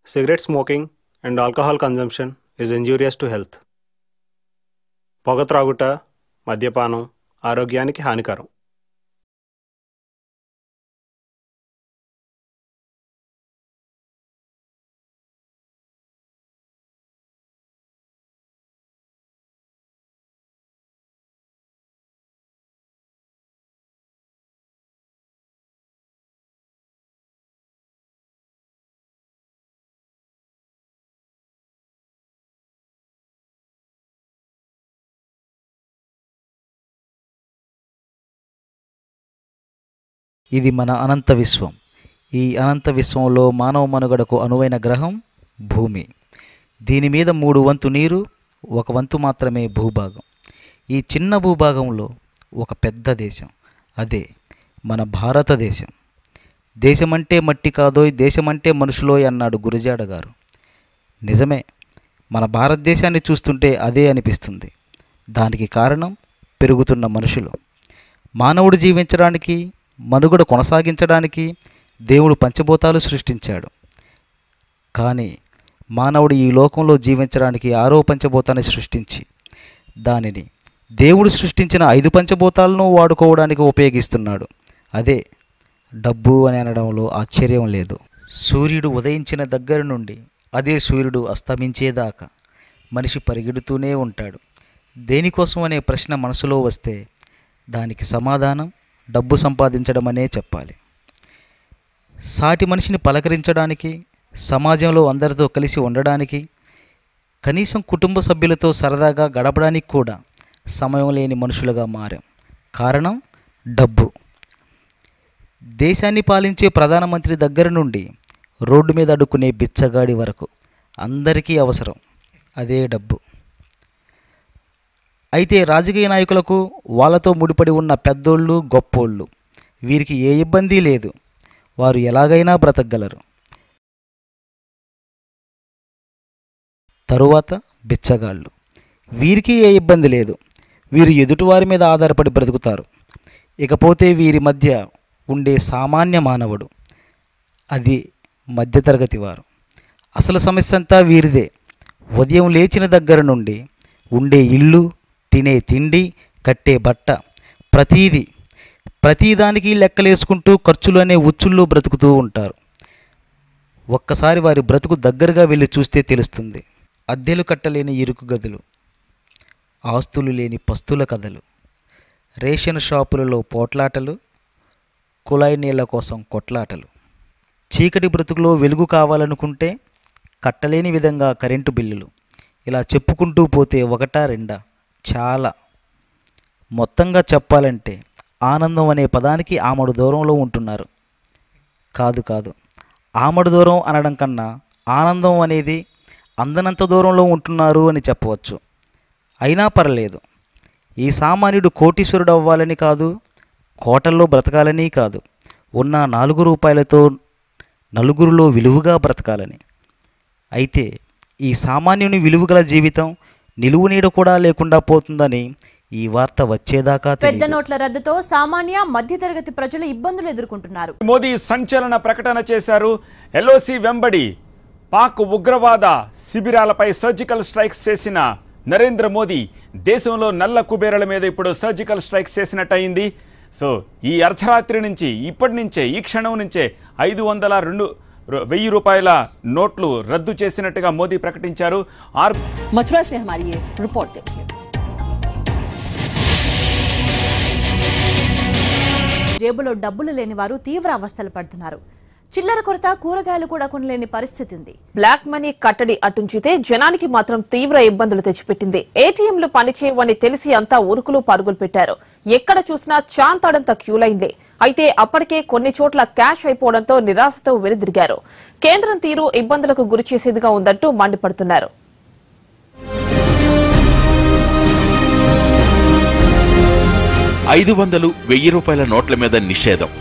Cigarette smoking and alcohol consumption is injurious to health. పొగ త్రాగుట, మద్యపానం ఆరోగ్యానికి హానికరం. ఇది మన అనంత విశ్వం. ఈ అనంత విశ్వంలో మానవ మనుగడకు అనువైన గ్రహం భూమి. దీని మీద 3 వంతు నీరు, 1 వంతు మాత్రమే భూభాగం. ఈ చిన్న భూభాగంలో ఒక పెద్ద దేశం, అదే మన భారతదేశం. దేశమంటే మట్టి కాదోయ్, దేశమంటే మనుషులోయ్ అన్నాడు గురజాడ గారు. నిజమే, మన భారతదేశాన్ని చూస్తుంటే అదే అనిపిస్తుంది. దానికి కారణం పెరుగుతున్న మనుషులు. మానవుడు జీవించడానికి, మనుగడ కొనసాగించడానికి దేవుడు పంచభూతాలు సృష్టించాడు. కానీ మానవుడు ఈ లోకంలో జీవించడానికి 6వ పంచభూతాన్ని సృష్టించి దానిని దేవుడు సృష్టించిన 5 పంచభూతాలను వాడుకోవడానికి ఉపయోగిస్తున్నాడు. అదే డబ్బు అని అనడంలో ఆశ్చర్యం లేదు. సూర్యుడు ఉదయించిన దగ్గర నుండి అదే సూర్యుడు అస్తమించేదాకా మనిషి పరిగెడుతూనే ఉంటాడు. దేనికోసం అనే ప్రశ్న మనసులో వస్తే దానికి సమాధానం డబ్బు సంపాదించడం అనే చెప్పాలి. సాటి మనిషిని పలకరించడానికి, సమాజంలో అందరితో కలిసి ఉండడానికి, కనీసం కుటుంబ సభ్యులతో సరదాగా గడపడానికి కూడా సమయం లేని మనుషులుగా మారాం. కారణం డబ్బు. దేశాన్ని పాలించే ప్రధానమంత్రి దగ్గర నుండి రోడ్డు మీద అడుక్కునే బిచ్చగాడి వరకు అందరికీ అవసరం అదే డబ్బు. అయితే రాజకీయ నాయకులకు, వాళ్ళతో ముడిపడి ఉన్న పెద్దోళ్ళు, గొప్పోళ్ళు వీరికి ఏ ఇబ్బంది లేదు. వారు ఎలాగైనా బ్రతకగలరు. తరువాత బిచ్చగాళ్ళు, వీరికి ఏ ఇబ్బంది లేదు. వీరు ఎదుటివారి మీద ఆధారపడి బ్రతుకుతారు. ఇకపోతే వీరి మధ్య ఉండే సామాన్య మానవుడు, అది మధ్యతరగతి వారు. అసలు సమస్య అంతా వీరిదే. ఉదయం లేచిన దగ్గర నుండి ఉండే ఇల్లు, తినే తిండి, కట్టే బట్ట, ప్రతిదానికి లెక్కలేసుకుంటూ ఖర్చులు అనే ఉచ్చుల్లో బ్రతుకుతూ ఉంటారు. ఒక్కసారి వారి బ్రతుకు దగ్గరగా వెళ్ళి చూస్తే తెలుస్తుంది. అద్దెలు కట్టలేని ఇరుకు గదులు, ఆస్తులు లేని పస్తుల కథలు, రేషన్ షాపులలో పోట్లాటలు, కుళాయి నీళ్ల కోసం కొట్లాటలు, చీకటి బ్రతుకులో వెలుగు కావాలనుకుంటే కట్టలేని విధంగా కరెంటు బిల్లులు. ఇలా చెప్పుకుంటూ పోతే 1, 2 చాలా. మొత్తంగా చెప్పాలంటే ఆనందం అనే పదానికి ఆమడు దూరంలో ఉంటున్నారు. కాదు, ఆమడు దూరం అనడం కన్నా ఆనందం అనేది అందనంత దూరంలో ఉంటున్నారు అని చెప్పవచ్చు. అయినా పర్లేదు. ఈ సామాన్యుడు కోటీశ్వరుడు అవ్వాలని కాదు, కోటల్లో బ్రతకాలని కాదు, ఉన్న 4 రూపాయలతో నలుగురిలో విలువగా బ్రతకాలని. అయితే ఈ సామాన్యుని విలువగల జీవితం నిలువు నీడ కూడా లేకుండా పోతుందని ఈ వార్త వచ్చేదాకా పెద్ద నోట్ల రద్దుతో సామాన్య మధ్యతరగతి ప్రజలు ఇబ్బందులు ఎదుర్కొంటున్నారు. మోదీ సంచలన ప్రకటన చేశారు. ఎల్ఓసి వెంబడి పాక్ ఉగ్రవాద శిబిరాలపై సర్జికల్ స్ట్రైక్స్ చేసిన నరేంద్ర మోదీ దేశంలో నల్ల కుబేరుల మీద ఇప్పుడు సర్జికల్ స్ట్రైక్స్ చేసినట్టు అయింది. సో ఈ అర్ధరాత్రి నుంచి, ఇప్పటి నుంచే, ఈ క్షణం నుంచే 502,000 రూపాయల నోట్లు రద్దు చేసినట్టుగా మోదీ ప్రకటించారు. మథురా से हमारी ये रिपोर्ट देखिए. జేబులో డబ్బులు లేని వారు తీవ్ర అవస్థలు పడుతున్నారు. చిల్లర కొరత, కూరగాయలు కూడా కొనలేని పరిస్థితి ఉంది. బ్లాక్ మనీ కట్టడి అటుంచితే జనానికి మాత్రం తీవ్ర ఇబ్బందులు తెచ్చిపెట్టింది. ఏటీఎంలు పనిచేయవని తెలిసి అంతా ఉరుకులు పరుగులు పెట్టారు. ఎక్కడ చూసినా చాంతాడంత క్యూలైందే. అయితే అప్పటికే కొన్ని చోట్ల క్యాష్ అయిపోవడంతో నిరాశతో వెనుదిరిగారు. కేంద్రం తీరు ఇబ్బందులకు గురి చేసేదిగా ఉందంటూ మండిపడుతున్నారు. 500,000 రూపాయల నోట్ల మీద నిషేధం.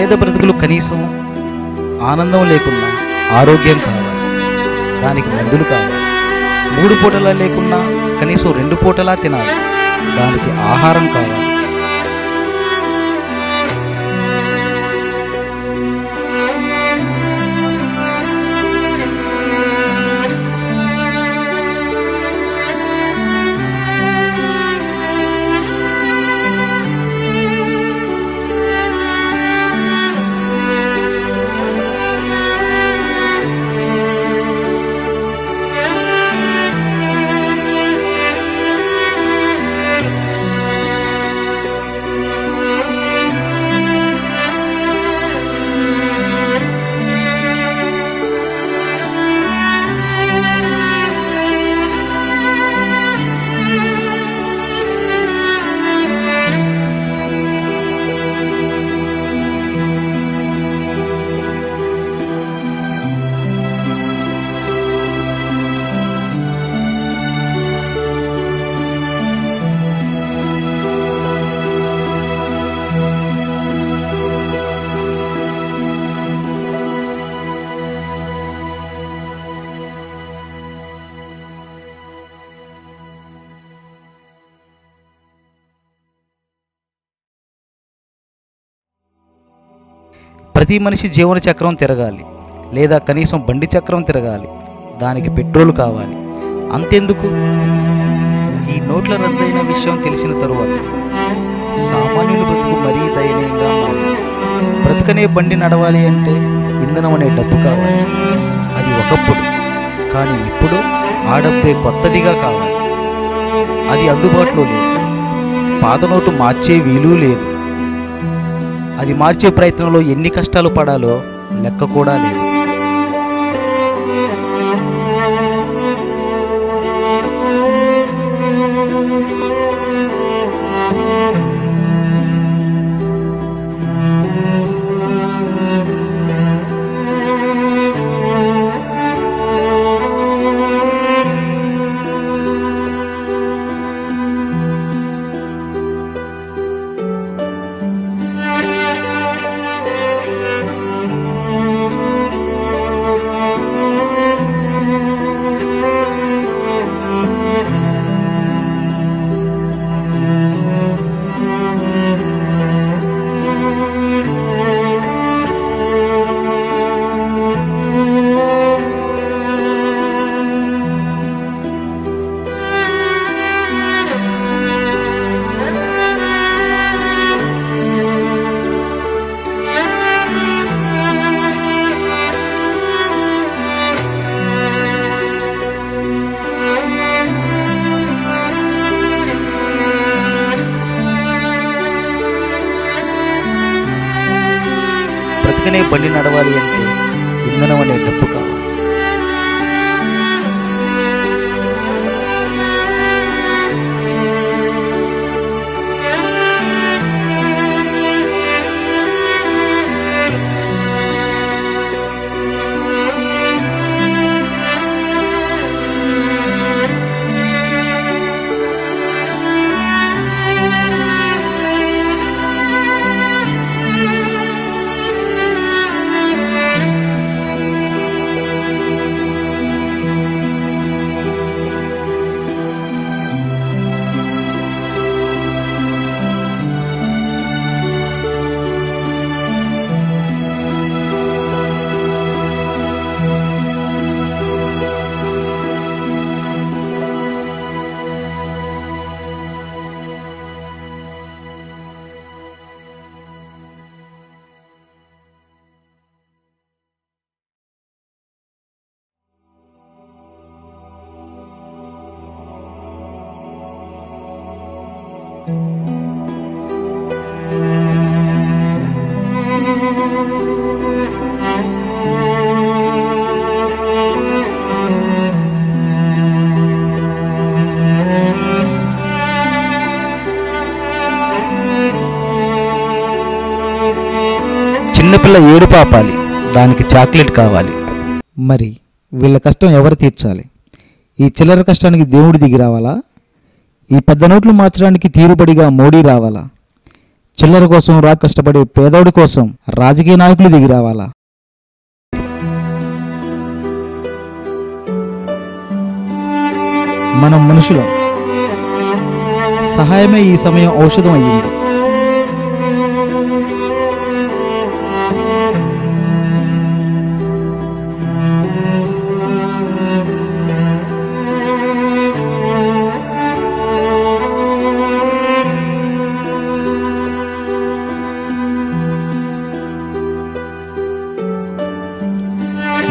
పేద బ్రతుకులు కనీసం ఆనందం లేకున్నా ఆరోగ్యం కావాలి, దానికి మందులు కావాలి. 3 పూటలా లేకున్నా కనీసం 2 పూటలా తినాలి, దానికి ఆహారం కావాలి. ప్రతి మనిషి జీవన చక్రం తిరగాలి, లేదా కనీసం బండి చక్రం తిరగాలి, దానికి పెట్రోల్ కావాలి. అంతెందుకు, ఈ నోట్ల రద్దయిన విషయం తెలిసిన తరువాత సామాన్యుల బ్రతుకు మరీ దయనీయంగా మారింది. బ్రతుకనే బండి నడవాలి అంటే ఇంధనం అనే డబ్బు కావాలి. అది ఒకప్పుడు, కానీ ఇప్పుడు ఆ డబ్బే కొత్తదిగా కావాలి. అది అందుబాటులో లేదు. పాత నోటు మార్చే వీలు లేదు. అది మార్చే ప్రయత్నంలో ఎన్ని కష్టాలు పడాలో లెక్క కూడా లేదు. బ్రతుకనే బండి నడవాలి అంటే ఇంధనం అనే డబ్బు కావాలి. చిన్నపిల్ల ఏడు పాపాలి, దానికి చాక్లెట్ కావాలి. మరి వీళ్ళ కష్టం ఎవరు తీర్చాలి? ఈ చిల్లర కష్టానికి దేవుడు దిగి రావాలా? ఈ పెద్ద నోట్లు మార్చడానికి తీరుబడిగా మోడీ రావాలా? చిల్లర కోసం కష్టపడే పేదోడి కోసం రాజకీయ నాయకులు దిగి రావాలా? మనం మనుషులం. సహాయమే ఈ సమయం ఔషధం అయ్యింది.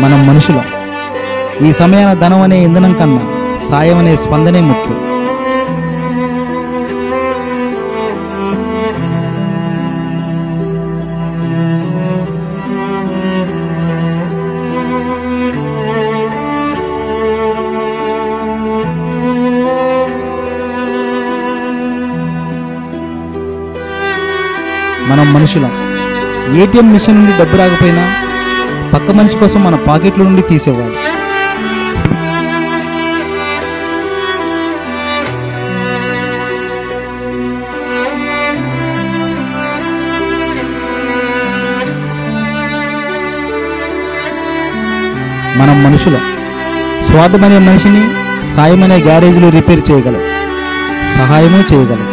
మనం మనుషులం. ఈ సమయాన ధనం అనే ఇంధనం కన్నా సాయం అనే స్పందనే ముఖ్యం. మనం మనుషులం. ఏటీఎం మిషన్ నుండి డబ్బు రాకపోయినా పక్క మనిషి కోసం మన పాకెట్ల నుండి తీసేవాళ్ళు. మనం మనుషులం. స్వార్థమనే మనిషిని సాయమనే గ్యారేజ్లో రిపేర్ చేయగలం, సహాయమూ చేయగలం.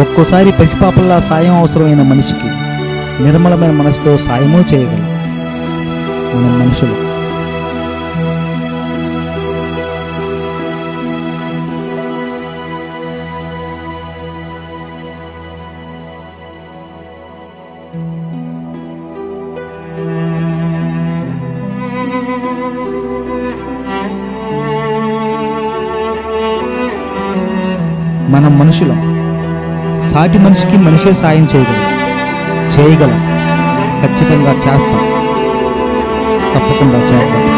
ఒక్కోసారి పసిపాపల్లా సాయం అవసరమైన మనిషికి నిర్మలమైన మనసుతో సాయమూ చేయగలం. మనం మనుషులు. మనం మనుషులం. సాటి మనిషికి మనిషే సాయం చేయగలం. ఖచ్చితంగా చేస్తాం. తప్పకుండా చేద్దాం.